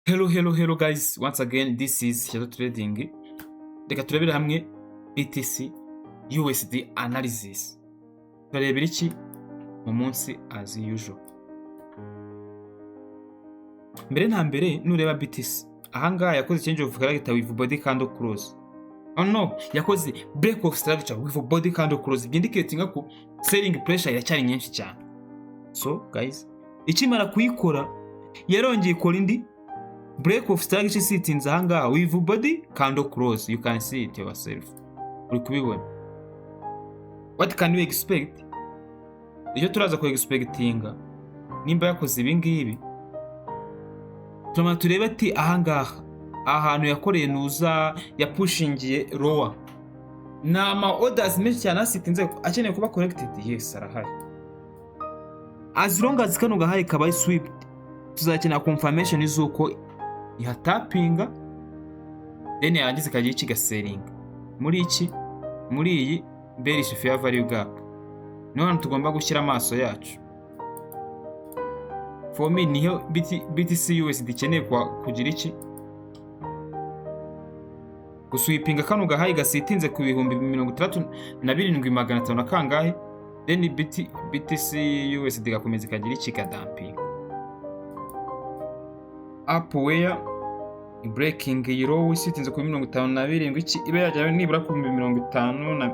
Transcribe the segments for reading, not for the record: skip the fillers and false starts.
Hello guys, once again this is Shyazoo Trading. Reka turebere hamwe BTCUSD analysis. Turebere iki mu munsi as usual. Mbere nta mbere nureba BTC ahangaha yakoze change of character with body candle close. Oh no, yakoze break of structure with body candle close, indicating ko selling pressure iracyari nyinshi cyane. So guys, ikimara kuyikora yarongeye ikora indi break of structure sitting ahangaha with body candle close. You can see it yourself. Uri kubibona. What can we expect? Iyo turaza ku expectinga nimba yakoze ibi ngibi tuma turebe ati ahangaha ahantu yakoreye nuza yapushingiye lower nama orders menshi cyane asitinze akeneye kuba connected. Yes, arahari. As long as kano gahaye kabaye swept tuzakenera confirmation izuko ihatapinga then yagize kagiye kigaselinga muri iyi bearish fair value gap. None tugomba gushyira amaso yacu. For me niho BTCUSD ikeneye kugira iki guswipinga kano gahaye gasitinze ku bihumbi 67,500 kangahe, then BTCUSD gakomeza kagira iki kadampinga up where breaking low isitinze ku 57 iki ibe yagera nibura ku 50 na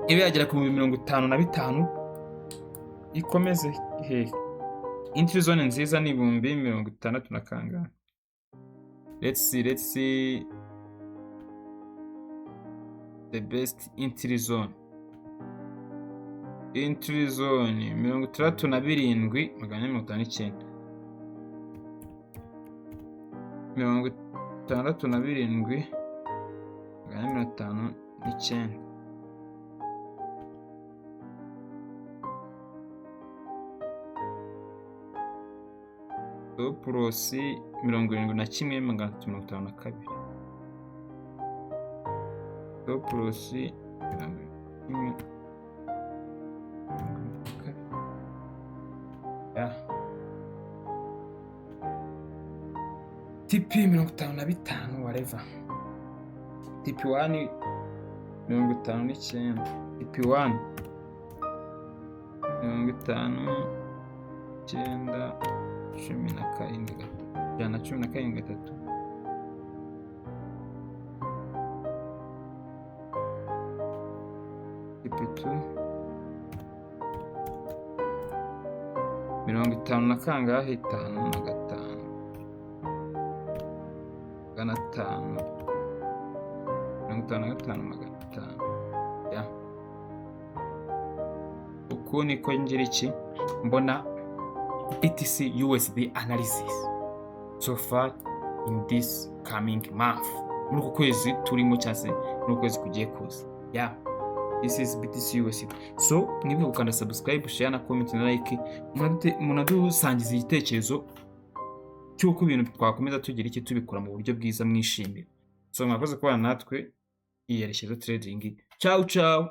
ibe yagera ku 55 ikomeze he entry zone nziza ni 60 na kangahe. Let's see the best entry zone 67,459 67,559. Stop loss 71,352. Stop loss 71,352. TP 55 whatever. TP1 59, TP1 59 jana 13 TP2 50 na kangahe 5 na 5 ya uko niko ngira iki mbona BTCUSD analysis so far in this coming month, muri uku kwezi turimo cyase muri kwezi kugiye kuza. Yeah, this is BTCUSD. So niba ukanda subscribe, share na comment na like, munadusangiza igitekerezo cyuko ibintu twakomeza tugira iki tubikora mu buryo bwiza mwishimira. So mwakoze kubana natwe, iyi Shyazoo Trading. Ciao ciao.